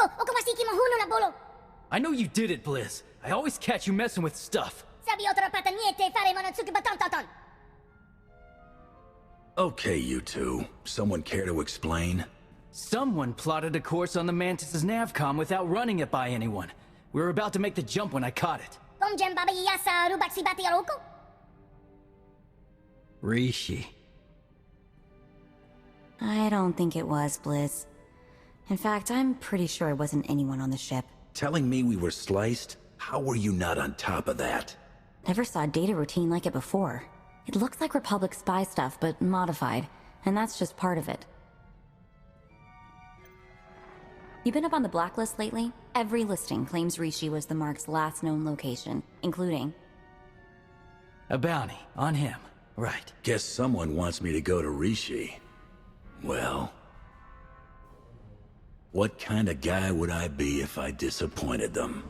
Okomasiki mahuno na bolo. I know you did it, Blizz. I always catch you messing with stuff. SWTOR pata niente fare monotsuki batantaton. Okay, you two. Someone care to explain? Someone plotted a course on the Mantis' navcom without running it by anyone. We were about to make the jump when I caught it. Komjen baba yasa rubaksi bati aroko? Rishi. I don't think it was, Blizz. In fact, I'm pretty sure it wasn't anyone on the ship. Telling me we were sliced? How were you not on top of that? Never saw a data routine like it before. It looks like Republic spy stuff, but modified, and that's just part of it. You been up on the blacklist lately? Every listing claims Rishi was the Mark's last known location, including... A bounty on him, right. Guess someone wants me to go to Rishi. Well... what kind of guy would I be if I disappointed them?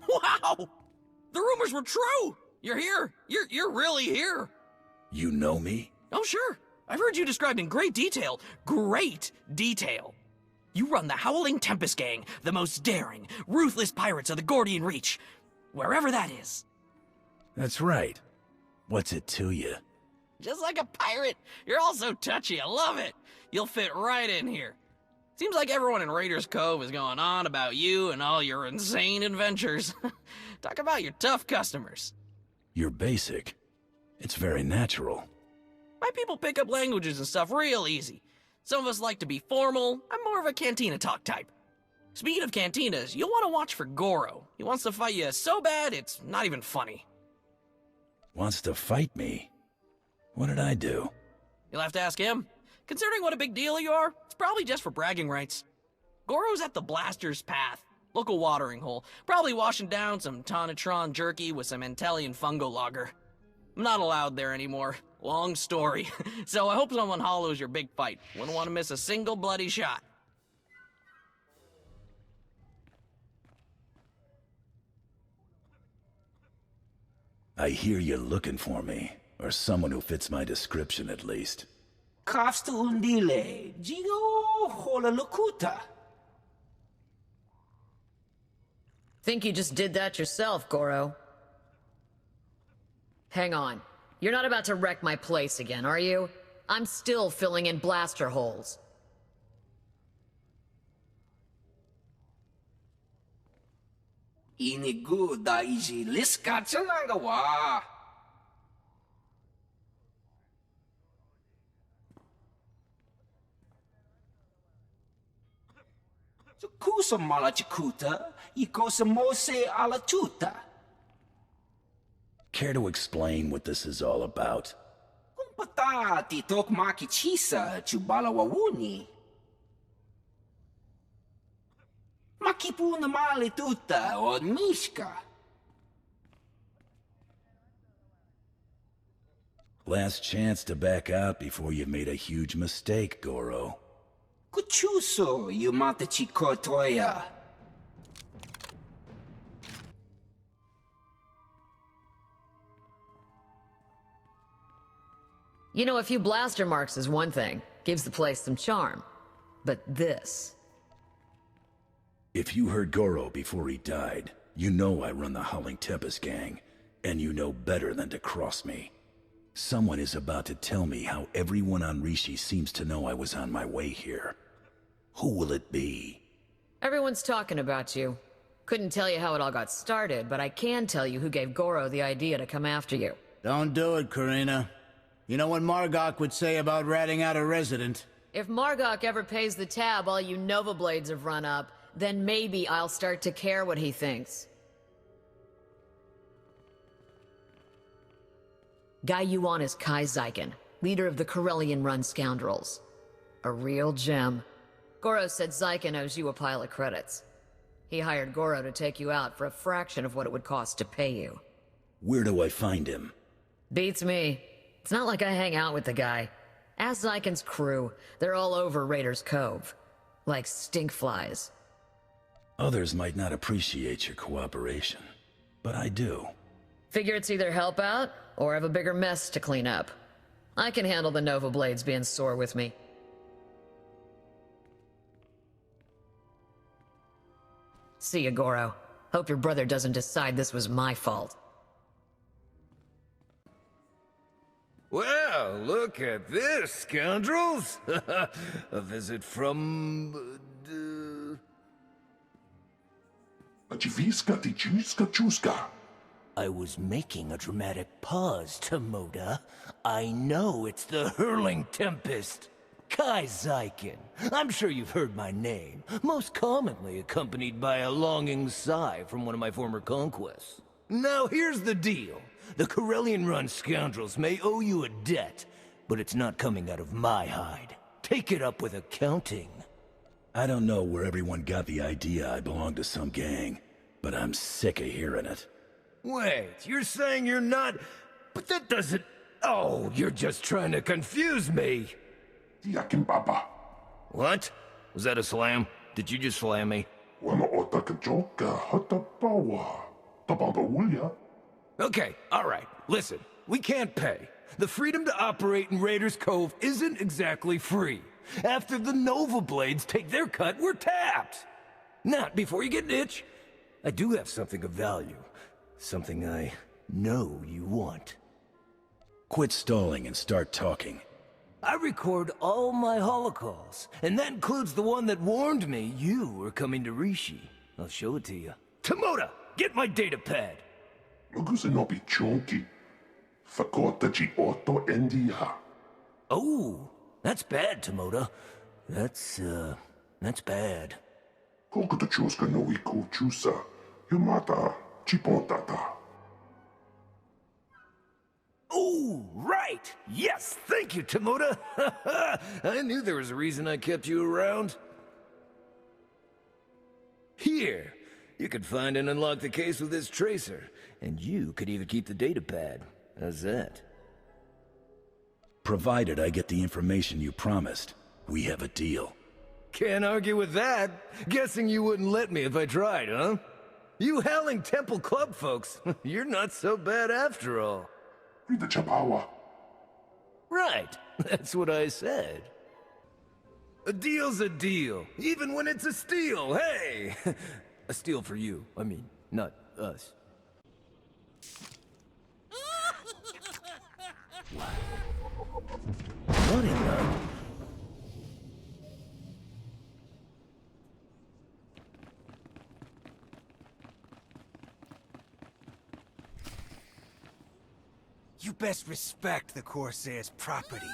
Wow! The rumors were true! You're here! You're really here! You know me? Oh, sure. I've heard you described in great detail. Great detail. You run the Howling Tempest Gang, the most daring, ruthless pirates of the Gordian Reach. Wherever that is. That's right. What's it to you? Just like a pirate. You're all so touchy. I love it. You'll fit right in here. Seems like everyone in Raiders Cove is going on about you and all your insane adventures. Talk about your tough customers. You're basic. It's very natural. My people pick up languages and stuff real easy. Some of us like to be formal. I'm more of a cantina talk type. Speaking of cantinas, you'll want to watch for Goro. He wants to fight you so bad, it's not even funny. Wants to fight me? What did I do? You'll have to ask him. Considering what a big deal you are, it's probably just for bragging rights. Goro's at the Blaster's Path, local watering hole, probably washing down some Tonatron jerky with some Antelian fungo lager. I'm not allowed there anymore. Long story. So I hope someone hollows your big fight. Wouldn't want to miss a single bloody shot. I hear you're looking for me, or someone who fits my description at least. Kafsta hundile, Jigo hola lokuta. Think you just did that yourself, Goro. Hang on. You're not about to wreck my place again, are you? I'm still filling in blaster holes. Inigu daiji liska tsanagawa. Kusa malachikuta, ikosa mose ala tuta. Care to explain what this is all about? Kumpata titok makichisa chubala wawuni. Makipuna mali tuta od mishka. Last chance to back out before you've made a huge mistake, Goro. Kuchuso yumata chikotoya. You know, a few blaster marks is one thing. Gives the place some charm. But this... If you heard Goro before he died, you know I run the Howling Tempest gang, and you know better than to cross me. Someone is about to tell me how everyone on Rishi seems to know I was on my way here. Who will it be? Everyone's talking about you. Couldn't tell you how it all got started, but I can tell you who gave Goro the idea to come after you. Don't do it, Karina. You know what Margok would say about ratting out a resident? If Margok ever pays the tab all you Nova Blades have run up, then maybe I'll start to care what he thinks. Guy you want is Kai Zyken, leader of the Corellian-run scoundrels. A real gem. Goro said Zyken owes you a pile of credits. He hired Goro to take you out for a fraction of what it would cost to pay you. Where do I find him? Beats me. It's not like I hang out with the guy. Ask Zyken's crew. They're all over Raiders Cove. Like stinkflies. Others might not appreciate your cooperation, but I do. Figure it's either help out, or have a bigger mess to clean up. I can handle the Nova Blades being sore with me. See ya, Goro. Hope your brother doesn't decide this was my fault. Well, look at this, scoundrels! A visit from... I was making a dramatic pause, Tomoda. I know it's the Hurling Tempest. Kai Zyken. I'm sure you've heard my name, most commonly accompanied by a longing sigh from one of my former conquests. Now here's the deal. The Corellian-run scoundrels may owe you a debt, but it's not coming out of my hide. Take it up with accounting. I don't know where everyone got the idea I belong to some gang, but I'm sick of hearing it. Wait, you're saying you're not... But that doesn't... Oh, you're just trying to confuse me. What? Was that a slam? Did you just slam me? Okay, alright. Listen, we can't pay. The freedom to operate in Raiders Cove isn't exactly free. After the Nova Blades take their cut, we're tapped. Not before you get an itch. I do have something of value. Something I know you want. Quit stalling and start talking. I record all my holocalls, and that includes the one that warned me you were coming to Rishi. I'll show it to you. Tomoda, get my data pad. Oh, that's bad, Tomoda. That's bad. Oh, right! Yes, thank you, Tomoda! I knew there was a reason I kept you around. Here, you could find and unlock the case with this tracer, and you could even keep the data pad. How's that? Provided I get the information you promised, we have a deal. Can't argue with that. Guessing you wouldn't let me if I tried, huh? You Howling Temple Club folks, you're not so bad after all. Right, that's what I said. A deal's a deal, even when it's a steal, hey! A steal for you, I mean, not us. What in the... You best respect the Corsair's property.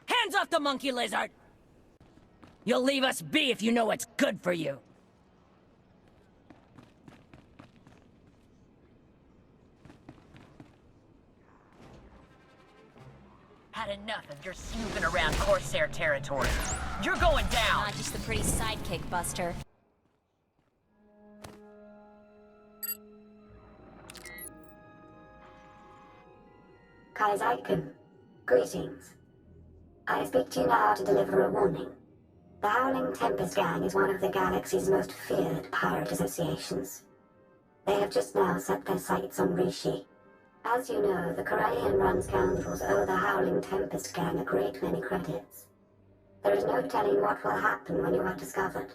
Hands off the monkey lizard! You'll leave us be if you know what's good for you. Had enough of your snooping around Corsair territory. You're going down! Not just the pretty sidekick, Buster. Kai'Zaiken, greetings. I speak to you now to deliver a warning. The Howling Tempest Gang is one of the galaxy's most feared pirate associations. They have just now set their sights on Rishi. As you know, the Corellian run scoundrels owe the Howling Tempest Gang a great many credits. There is no telling what will happen when you are discovered.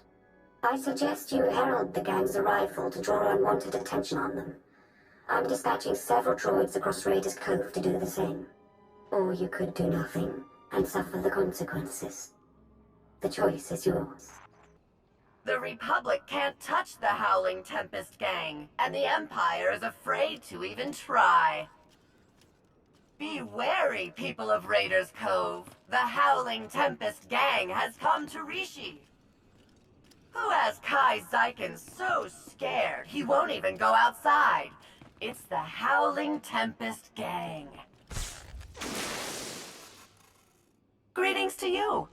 I suggest you herald the gang's arrival to draw unwanted attention on them. I'm dispatching several droids across Raiders Cove to do the same. Or you could do nothing and suffer the consequences. The choice is yours. The Republic can't touch the Howling Tempest Gang, and the Empire is afraid to even try. Be wary, people of Raiders Cove. The Howling Tempest Gang has come to Rishi. Who has Kai'Zaiken so scared he won't even go outside? It's the Howling Tempest Gang. Greetings to you.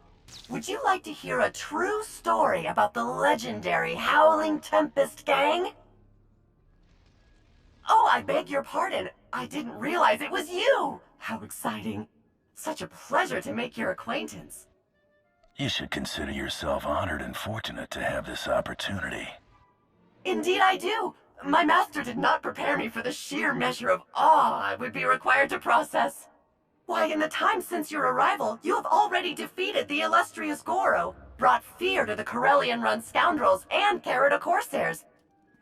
Would you like to hear a true story about the legendary Howling Tempest Gang? Oh, I beg your pardon. I didn't realize it was you. How exciting. Such a pleasure to make your acquaintance. You should consider yourself honored and fortunate to have this opportunity. Indeed I do. My master did not prepare me for the sheer measure of awe I would be required to process. Why, in the time since your arrival, you have already defeated the illustrious Goro, brought fear to the Corellian-run scoundrels, and carried a Corsairs.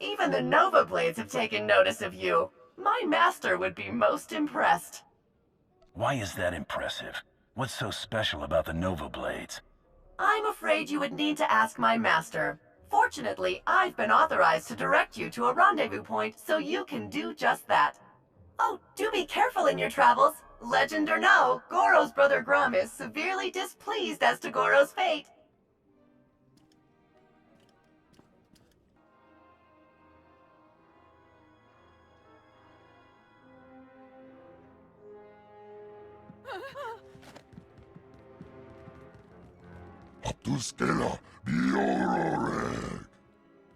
Even the Nova Blades have taken notice of you. My master would be most impressed. Why is that impressive? What's so special about the Nova Blades? I'm afraid you would need to ask my master. Fortunately, I've been authorized to direct you to a rendezvous point, so you can do just that. Oh, do be careful in your travels. Legend or no, Goro's brother Grum is severely displeased as to Goro's fate. Abdulskela, biororeg.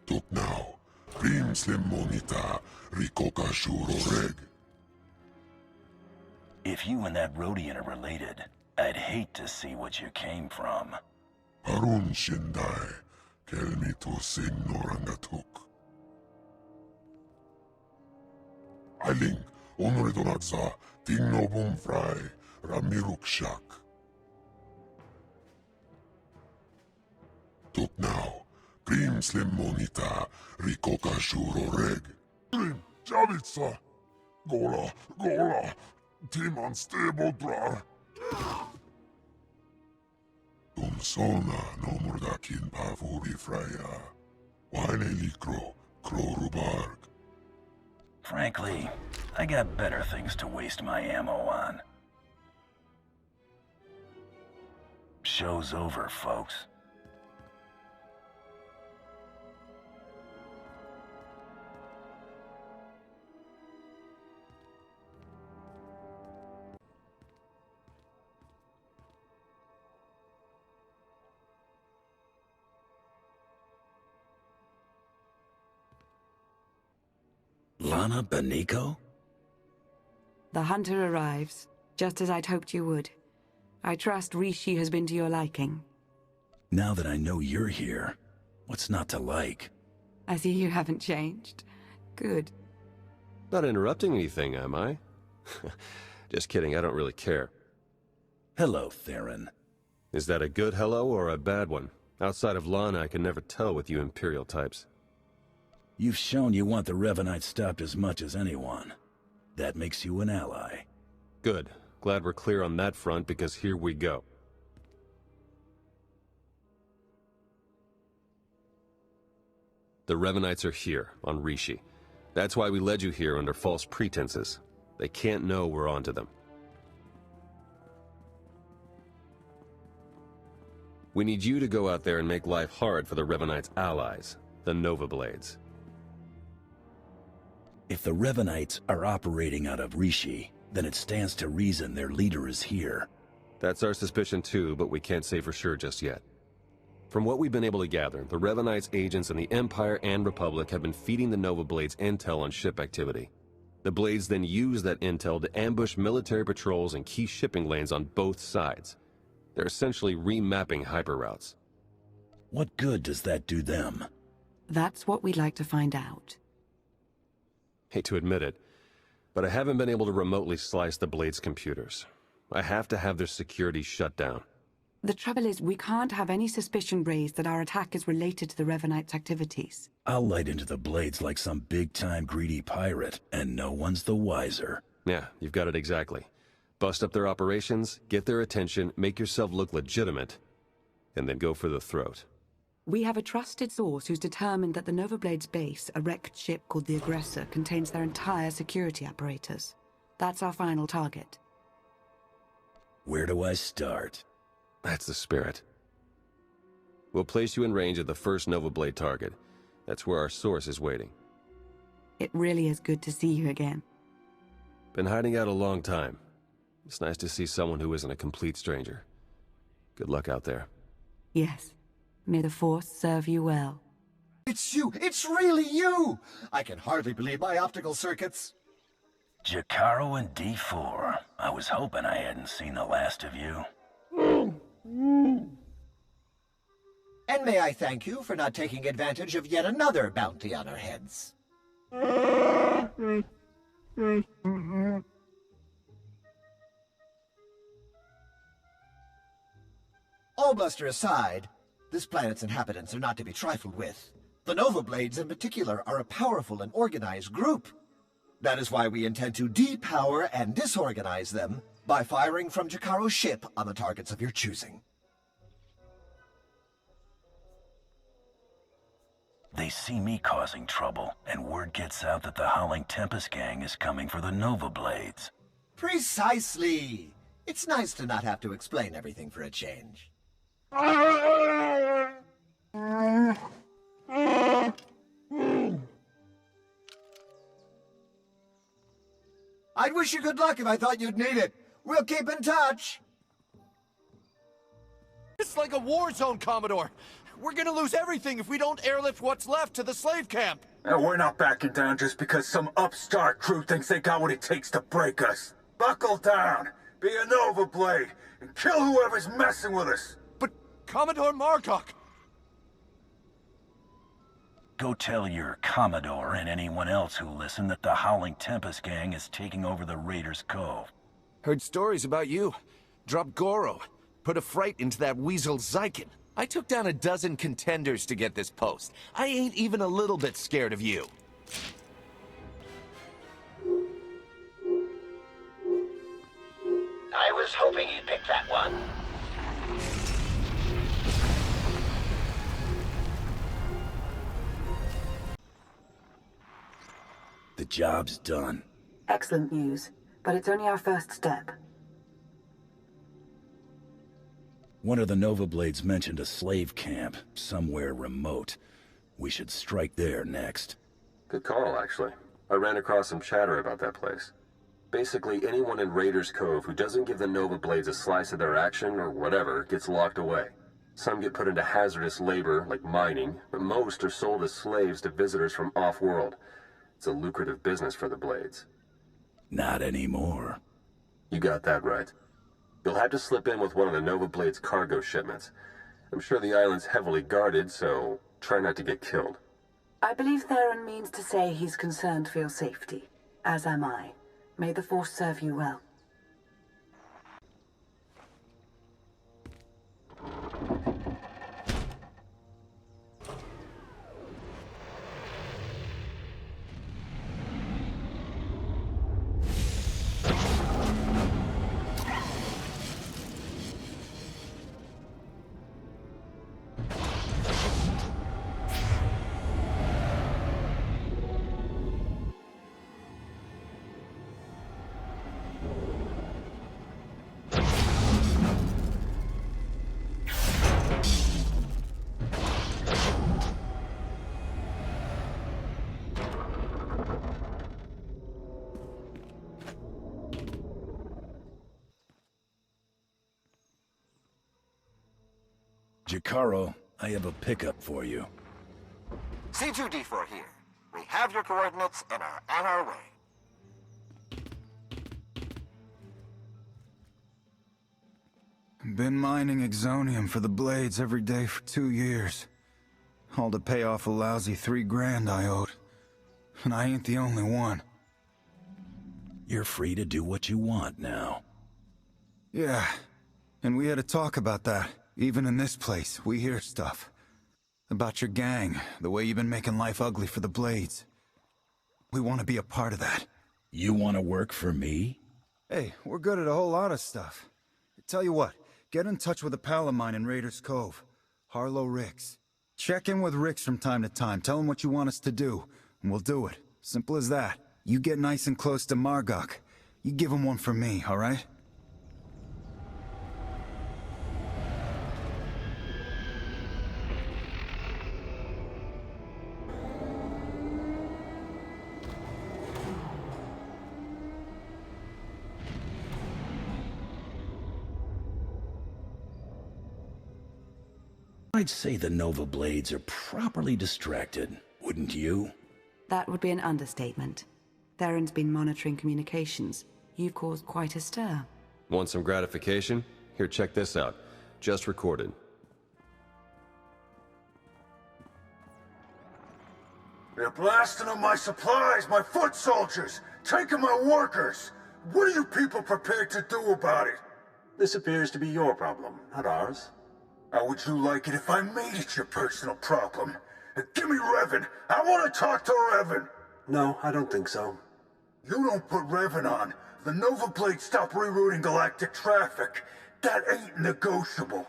Tuk now, Rimslim monita, rikoka shuroreg. If you and that Rhodian are related, I'd hate to see what you came from. Harun Shindai, kelmi to signorangatuk. Ailing, onredonatsa, tingno bumfrai, ramiruk shak. Tuk now, Rimslim monita, rikoka shuroreg. Rim, Javitsa, Gola, Gola. Timan stebodrar. Sona no murdakin pavuri fraya. Wane likro, krorubarg. Frankly, I got better things to waste my ammo on. Show's over, folks. Lana Beniko? The hunter arrives, just as I'd hoped you would. I trust Rishi has been to your liking. Now that I know you're here, what's not to like? I see you haven't changed. Good. Not interrupting anything, am I? Just kidding, I don't really care. Hello, Theron. Is that a good hello or a bad one? Outside of Lana, I can never tell with you Imperial types. You've shown you want the Revanites stopped as much as anyone. That makes you an ally. Good. Glad we're clear on that front, because here we go. The Revanites are here, on Rishi. That's why we led you here under false pretenses. They can't know we're onto them. We need you to go out there and make life hard for the Revanites' allies, the Nova Blades. If the Revanites are operating out of Rishi, then it stands to reason their leader is here. That's our suspicion too, but we can't say for sure just yet. From what we've been able to gather, the Revanites' agents in the Empire and Republic have been feeding the Nova Blades intel on ship activity. The Blades then use that intel to ambush military patrols and key shipping lanes on both sides. They're essentially remapping hyperroutes. What good does that do them? That's what we'd like to find out. Hate to admit it, but I haven't been able to remotely slice the Blades' computers. I have to have their security shut down. The trouble is, we can't have any suspicion raised that our attack is related to the Revanites' activities. I'll light into the Blades like some big-time greedy pirate, and no one's the wiser. Yeah, you've got it exactly. Bust up their operations, get their attention, make yourself look legitimate, and then go for the throat. We have a trusted source who's determined that the Nova Blades base, a wrecked ship called the Aggressor, contains their entire security apparatus. That's our final target. Where do I start? That's the spirit. We'll place you in range of the first Nova Blade target. That's where our source is waiting. It really is good to see you again. Been hiding out a long time. It's nice to see someone who isn't a complete stranger. Good luck out there. Yes. May the Force serve you well. It's you! It's really you! I can hardly believe my optical circuits. Jakaro and D4. I was hoping I hadn't seen the last of you. And may I thank you for not taking advantage of yet another bounty on our heads. All bluster aside, this planet's inhabitants are not to be trifled with. The Nova Blades in particular are a powerful and organized group. That is why we intend to depower and disorganize them by firing from Jakaro's ship on the targets of your choosing. They see me causing trouble, and word gets out that the Howling Tempest gang is coming for the Nova Blades. Precisely! It's nice to not have to explain everything for a change. I'd wish you good luck if I thought you'd need it. We'll keep in touch. It's like a war zone, Commodore. We're gonna lose everything if we don't airlift what's left to the slave camp. We're not backing down just because some upstart crew thinks they got what it takes to break us. Buckle down, be a Nova Blade, and kill whoever's messing with us. But Commodore Margok... Go tell your Commodore and anyone else who'll listen that the Howling Tempest gang is taking over the Raiders' Cove. Heard stories about you. Dropped Goro. Put a fright into that weasel Zyken. I took down a dozen contenders to get this post. I ain't even a little bit scared of you. I was hoping you'd pick that one. The job's done. Excellent news, but it's only our first step. One of the Nova Blades mentioned a slave camp, somewhere remote. We should strike there next. Good call, actually. I ran across some chatter about that place. Basically, anyone in Raiders Cove who doesn't give the Nova Blades a slice of their action or whatever gets locked away. Some get put into hazardous labor, like mining, but most are sold as slaves to visitors from off-world. It's a lucrative business for the Blades. Not anymore. You got that right. You'll have to slip in with one of the Nova Blade's cargo shipments. I'm sure the island's heavily guarded, so try not to get killed. I believe Theron means to say he's concerned for your safety, as am I. May the Force serve you well. Jacaro, I have a pickup for you. C2D4 here. We have your coordinates and are on our way. Been mining exonium for the blades every day for 2 years. All to pay off a lousy $3 grand I owed. And I ain't the only one. You're free to do what you want now. Yeah, and we had a talk about that. Even in this place, we hear stuff. About your gang, the way you've been making life ugly for the Blades. We want to be a part of that. You want to work for me? Hey, we're good at a whole lot of stuff. Tell you what, get in touch with a pal of mine in Raiders Cove. Harlow Ricks. Check in with Ricks from time to time, tell him what you want us to do, and we'll do it. Simple as that. You get nice and close to Margok. You give him one for me, alright? I'd say the Nova Blades are properly distracted, wouldn't you? That would be an understatement. Theron's been monitoring communications. You've caused quite a stir. Want some gratification? Here, check this out. Just recorded. They're blasting up my supplies, my foot soldiers, taking my workers. What are you people prepared to do about it? This appears to be your problem, not ours. How would you like it if I made it your personal problem? Give me Revan. I want to talk to Revan. No, I don't think so. You don't put Revan on. The Nova Blades stop rerouting galactic traffic. That ain't negotiable.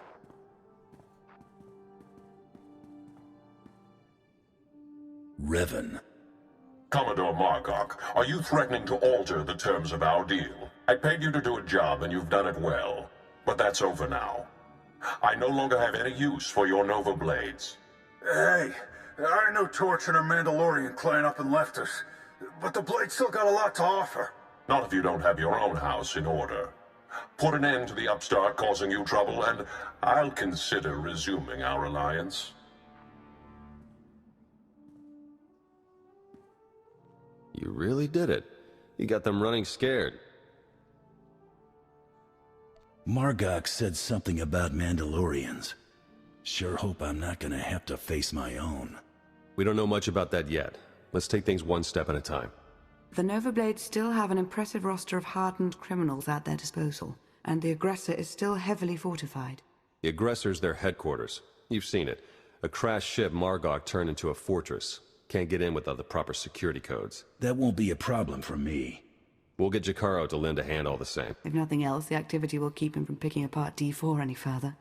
Revan. Commodore Margok, are you threatening to alter the terms of our deal? I paid you to do a job and you've done it well. But that's over now. I no longer have any use for your Nova Blades. Hey, I know Torch and her Mandalorian clan up and left us. But the Blades still got a lot to offer. Not if you don't have your own house in order. Put an end to the upstart causing you trouble, and I'll consider resuming our alliance. You really did it. You got them running scared. Margok said something about Mandalorians. Sure hope I'm not gonna have to face my own. We don't know much about that yet. Let's take things one step at a time. The Nova Blades still have an impressive roster of hardened criminals at their disposal, and the aggressor is still heavily fortified. The aggressor's their headquarters. You've seen it. A crashed ship Margok turned into a fortress. Can't get in without the proper security codes. That won't be a problem for me. We'll get Jacaro to lend a hand all the same. If nothing else, the activity will keep him from picking apart D4 any further.